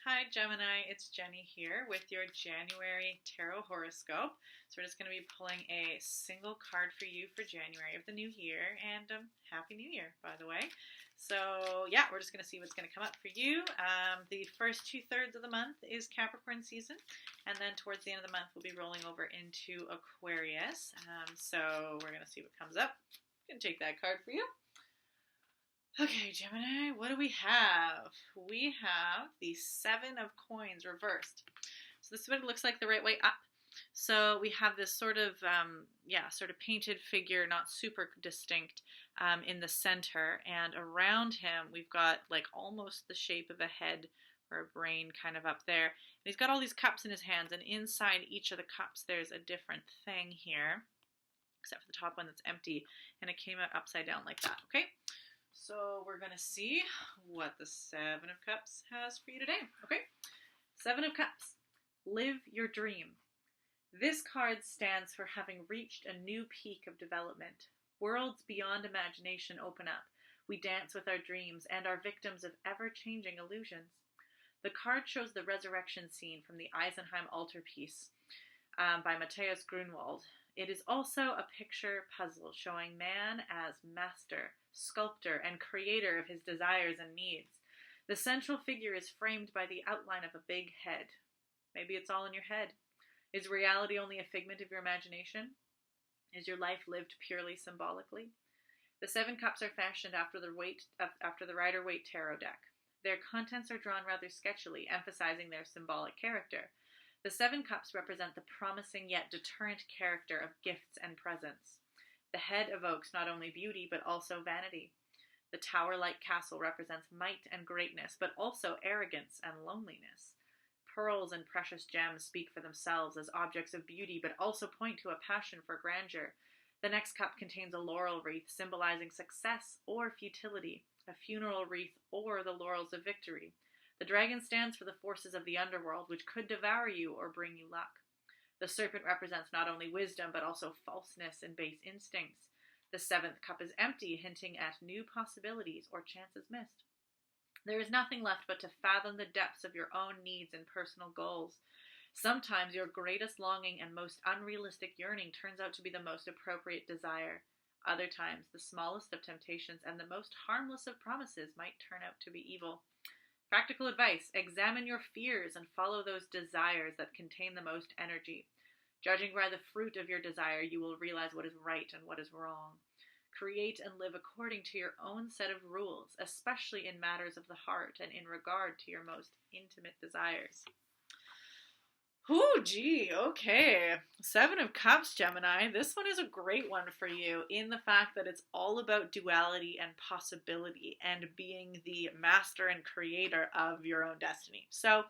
Hi Gemini, it's Jenny here with your January tarot horoscope. So we're just going to be pulling a single card for you for January of the new year, and Happy New Year, by the way. So yeah, we're just going to see what's going to come up for you. The first 2/3 of the month is Capricorn season, and then towards the end of the month we'll be rolling over into Aquarius. So we're going to see what comes up. I'm going to take that card for you. Okay, Gemini, what do we have? We have the Seven of Coins reversed. So this is what it looks like the right way up. So we have this sort of painted figure, not super distinct, in the center. And around him, we've got like almost the shape of a head or a brain kind of up there. And he's got all these cups in his hands. And inside each of the cups, there's a different thing here, except for the top one that's empty. And it came out upside down like that, okay? So we're going to see what the Seven of Cups has for you today. Okay, Seven of Cups. Live your dream. This card stands for having reached a new peak of development. Worlds beyond imagination open up. We dance with our dreams and are victims of ever-changing illusions. The card shows the resurrection scene from the Eisenheim altarpiece by Matthias Grunwald. It is also a picture puzzle showing man as master, sculptor, and creator of his desires and needs. The central figure is framed by the outline of a big head. Maybe it's all in your head. Is reality only a figment of your imagination? Is your life lived purely symbolically? The Seven Cups are fashioned after the Rider-Waite tarot deck. Their contents are drawn rather sketchily, emphasizing their symbolic character. The Seven Cups represent the promising yet deterrent character of gifts and presents. The head evokes not only beauty, but also vanity. The tower-like castle represents might and greatness, but also arrogance and loneliness. Pearls and precious gems speak for themselves as objects of beauty, but also point to a passion for grandeur. The next cup contains a laurel wreath symbolizing success or futility, a funeral wreath or the laurels of victory. The dragon stands for the forces of the underworld, which could devour you or bring you luck. The serpent represents not only wisdom, but also falseness and base instincts. The seventh cup is empty, hinting at new possibilities or chances missed. There is nothing left but to fathom the depths of your own needs and personal goals. Sometimes your greatest longing and most unrealistic yearning turns out to be the most appropriate desire. Other times, the smallest of temptations and the most harmless of promises might turn out to be evil. Practical advice: examine your fears and follow those desires that contain the most energy. Judging by the fruit of your desire, you will realize what is right and what is wrong. Create and live according to your own set of rules, especially in matters of the heart and in regard to your most intimate desires. Oh, gee, okay. Seven of Cups, Gemini. This one is a great one for you in the fact that it's all about duality and possibility and being the master and creator of your own destiny. So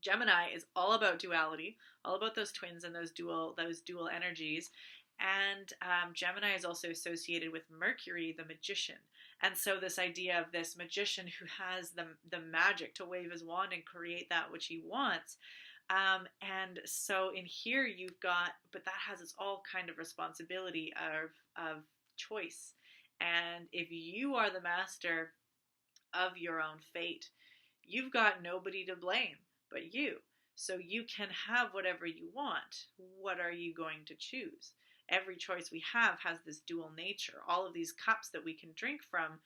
Gemini is all about duality, all about those twins and those dual energies. And Gemini is also associated with Mercury, the magician. And so this idea of this magician who has the magic to wave his wand and create that which he wants. And so in here you've got, but that has its all kind of responsibility of choice. And if you are the master of your own fate, you've got nobody to blame but you. So you can have whatever you want. What are you going to choose? Every choice we have has this dual nature. All of these cups that we can drink from,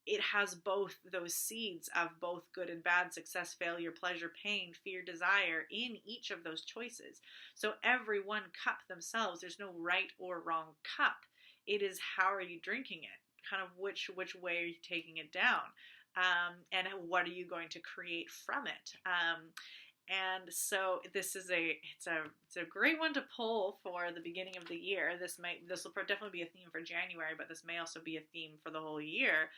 it has both those seeds of both good and bad, success, failure, pleasure, pain, fear, desire in each of those choices. So every one cup themselves, there's no right or wrong cup. It is how are you drinking it? Kind of which way are you taking it down? And what are you going to create from it? And so this is it's a great one to pull for the beginning of the year. This will definitely be a theme for January, but this may also be a theme for the whole year,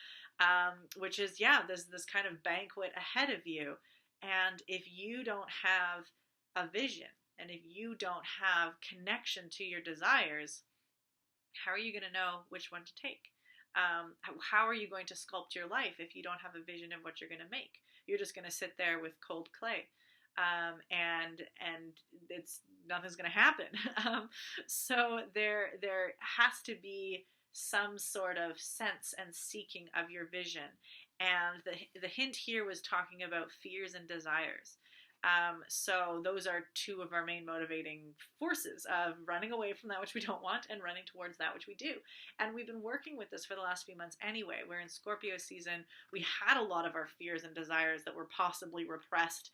which is, there's this kind of banquet ahead of you. And if you don't have a vision and if you don't have connection to your desires, how are you going to know which one to take? How are you going to sculpt your life if you don't have a vision of what you're going to make? You're just going to sit there with cold clay. And nothing's going to happen. So there has to be some sort of sense and seeking of your vision. And the hint here was talking about fears and desires. So those are two of our main motivating forces of running away from that which we don't want and running towards that which we do. And we've been working with this for the last few months anyway. We're in Scorpio season. We had a lot of our fears and desires that were possibly repressed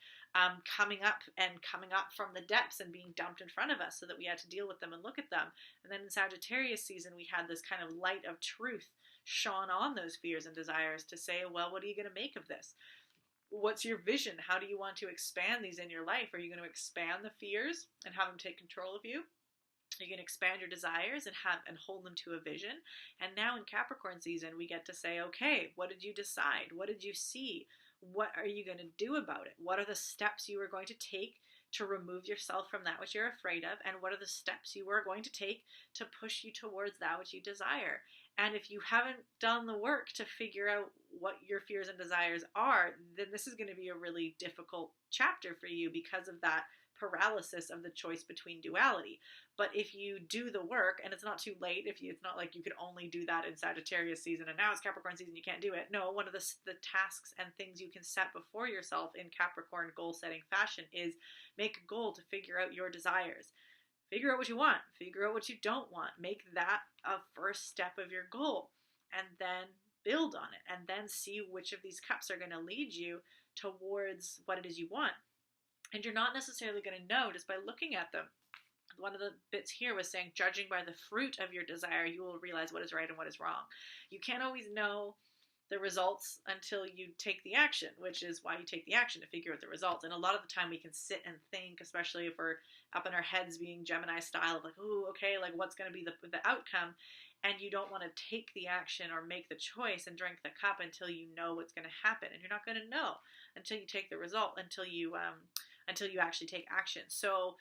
coming up from the depths and being dumped in front of us, so that we had to deal with them and look at them. And then in Sagittarius season, we had this kind of light of truth shone on those fears and desires to say, well, what are you going to make of this? What's your vision? How do you want to expand these in your life? Are you going to expand the fears and have them take control of you? Are you going to expand your desires and hold them to a vision? And now in Capricorn season, we get to say, okay, what did you decide? What did you see? What are you going to do about it? What are the steps you are going to take to remove yourself from that which you're afraid of? And what are the steps you are going to take to push you towards that which you desire? And if you haven't done the work to figure out what your fears and desires are, then this is going to be a really difficult chapter for you because of that paralysis of the choice between duality. But if you do the work, and it's not too late, it's not like you could only do that in Sagittarius season and now it's Capricorn season, you can't do it. No, one of the tasks and things you can set before yourself in Capricorn goal setting fashion is make a goal to figure out your desires. Figure out what you want. Figure out what you don't want. Make that a first step of your goal, and then build on it, and then see which of these cups are going to lead you towards what it is you want. And you're not necessarily going to know just by looking at them. One of the bits here was saying, judging by the fruit of your desire, you will realize what is right and what is wrong. You can't always know the results until you take the action, which is why you take the action, to figure out the results. And a lot of the time we can sit and think, especially if we're up in our heads being Gemini style of like, oh, okay, like what's going to be the outcome? And you don't want to take the action or make the choice and drink the cup until you know what's going to happen. And you're not going to know until you take the result, until you actually take action. So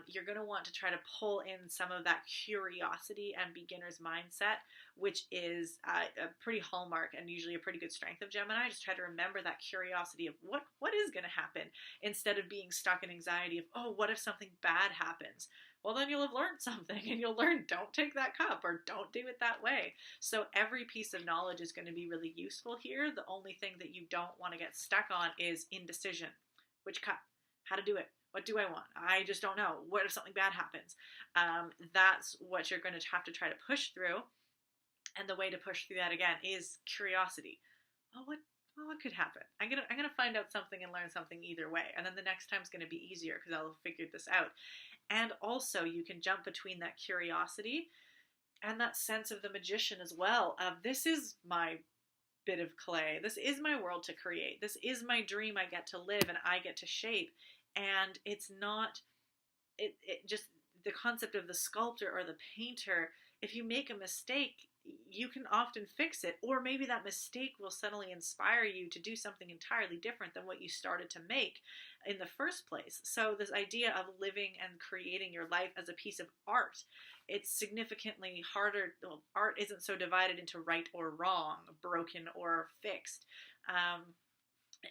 you're going to want to try to pull in some of that curiosity and beginner's mindset, which is a pretty hallmark and usually a pretty good strength of Gemini. Just try to remember that curiosity of what is going to happen, instead of being stuck in anxiety of, oh, what if something bad happens? Well, then you'll have learned something, and you'll learn, don't take that cup, or don't do it that way. So every piece of knowledge is going to be really useful here. The only thing that you don't want to get stuck on is indecision. Which cup? How to do it? What do I want? I just don't know. What if something bad happens? That's what you're going to have to try to push through. And the way to push through that, again, is curiosity. What could happen? I'm gonna find out something and learn something either way. And then the next time's going to be easier because I'll have figured this out. And also, you can jump between that curiosity and that sense of the magician as well. This is my bit of clay. This is my world to create. This is my dream I get to live and I get to shape. And it's not, it just, the concept of the sculptor or the painter, if you make a mistake, you can often fix it, or maybe that mistake will suddenly inspire you to do something entirely different than what you started to make in the first place. So this idea of living and creating your life as a piece of art, it's significantly harder. Well, art isn't so divided into right or wrong, broken or fixed.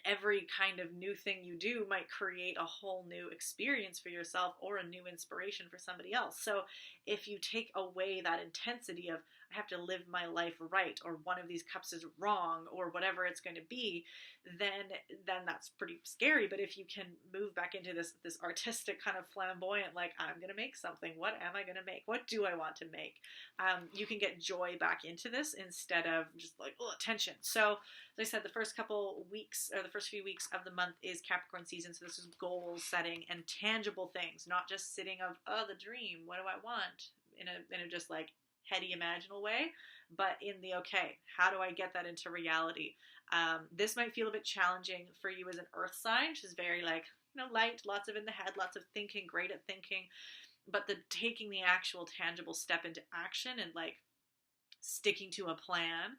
Every kind of new thing you do might create a whole new experience for yourself or a new inspiration for somebody else. So if you take away that intensity of, I have to live my life right, or one of these cups is wrong, or whatever it's going to be, then that's pretty scary. But if you can move back into this artistic kind of flamboyant, like, I'm going to make something. What am I going to make? What do I want to make? You can get joy back into this instead of just like, oh, tension. So as I said, the first couple weeks, or the first few weeks of the month, is Capricorn season. So this is goal setting and tangible things, not just sitting of, oh, the dream, what do I want? In a just like heady imaginal way, but in the, okay, how do I get that into reality? This might feel a bit challenging for you as an earth sign, which is very like, light, lots of in the head, lots of thinking, great at thinking, but taking the actual tangible step into action and like sticking to a plan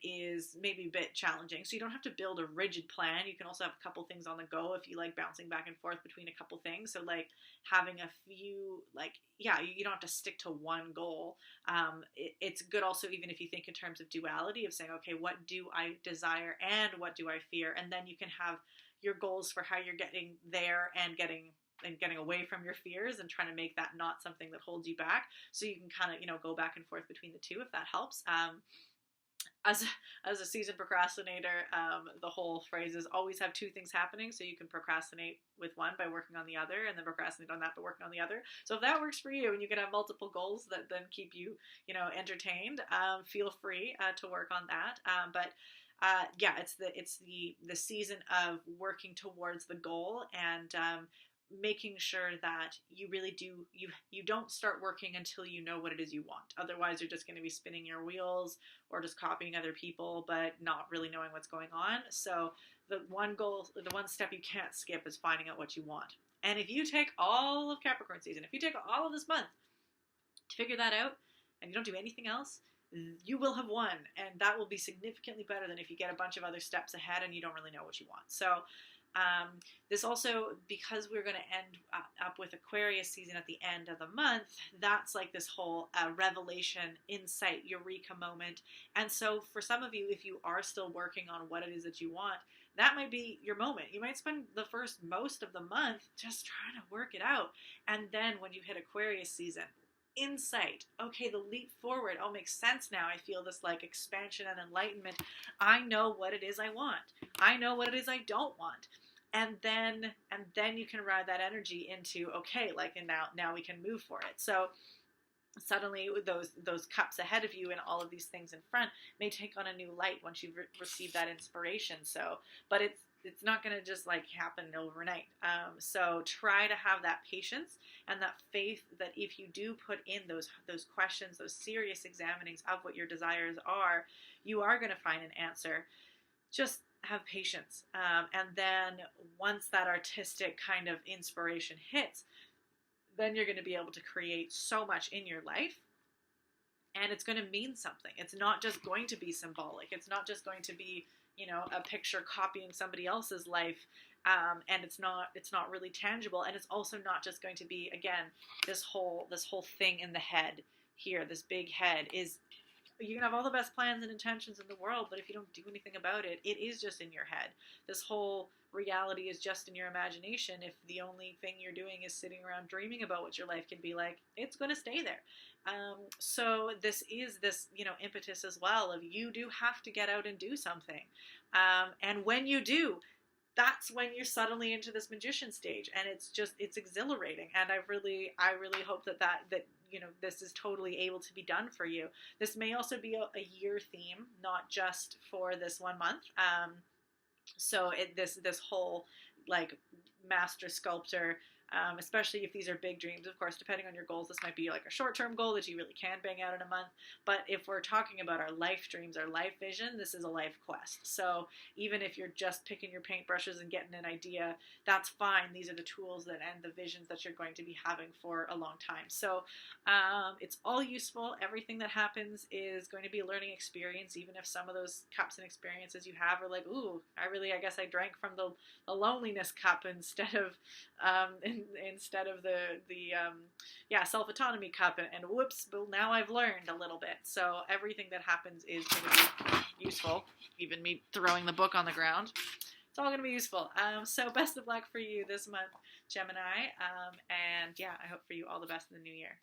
is maybe a bit challenging. So you don't have to build a rigid plan. You can also have a couple things on the go if you like bouncing back and forth between a couple things. So like having a few, like, yeah, you don't have to stick to one goal. It's good also, even if you think in terms of duality, of saying, okay, what do I desire and what do I fear? And then you can have your goals for how you're getting there and getting away from your fears and trying to make that not something that holds you back. So you can kind of, go back and forth between the two, if that helps. as as a seasoned procrastinator, the whole phrase is always have two things happening, so you can procrastinate with one by working on the other, and then procrastinate on that by working on the other. So if that works for you, and you can have multiple goals that then keep you, entertained, feel free to work on that. But yeah, it's the season of working towards the goal, and making sure that you really do you don't start working until you know what it is you want. Otherwise, you're just going to be spinning your wheels or just copying other people, but not really knowing what's going on. So the one step you can't skip is finding out what you want. And if you take all of Capricorn season, if you take all of this month to figure that out, and you don't do anything else, you will have won, and that will be significantly better than if you get a bunch of other steps ahead and you don't really know what you want. So this also, because we're going to end up with Aquarius season at the end of the month, that's like this whole revelation, insight, eureka moment. And so for some of you, if you are still working on what it is that you want, that might be your moment. You might spend the most of the month just trying to work it out. And then when you hit Aquarius season, insight, okay, the leap forward all makes sense now. I feel this like expansion and enlightenment. I know what it is I want. I know what it is I don't want. And then you can ride that energy into, okay, like, and now we can move for it. So suddenly those cups ahead of you and all of these things in front may take on a new light once you've received that inspiration. So, but it's not going to just like happen overnight. So try to have that patience and that faith that if you do put in those questions, those serious examinings of what your desires are, you are going to find an answer. Just have patience. And then once that artistic kind of inspiration hits, then you're going to be able to create so much in your life, and it's going to mean something. It's not just going to be symbolic. It's not just going to be, a picture copying somebody else's life, and it's not really tangible. And it's also not just going to be, again, this whole thing in the head here. This big head is, you can have all the best plans and intentions in the world, but if you don't do anything about it, it is just in your head. This whole reality is just in your imagination. If the only thing you're doing is sitting around dreaming about what your life can be like, it's going to stay there. So this is this, impetus as well of you do have to get out and do something. And when you do, that's when you're suddenly into this magician stage, and it's exhilarating. And I really hope that this is totally able to be done for you. This may also be a year theme, not just for this 1 month. So this whole like master sculptor, especially if these are big dreams, of course, depending on your goals, this might be like a short-term goal that you really can bang out in a month. But if we're talking about our life dreams, our life vision, this is a life quest. So even if you're just picking your paintbrushes and getting an idea, that's fine. These are the tools and the visions that you're going to be having for a long time. So it's all useful. Everything that happens is going to be a learning experience, even if some of those cups and experiences you have are like, ooh, I guess I drank from the loneliness cup instead of the self-autonomy cup, and whoops, well, now I've learned a little bit. So everything that happens is going to be useful, even me throwing the book on the ground. It's all going to be useful. So best of luck for you this month, Gemini, and yeah, I hope for you all the best in the new year.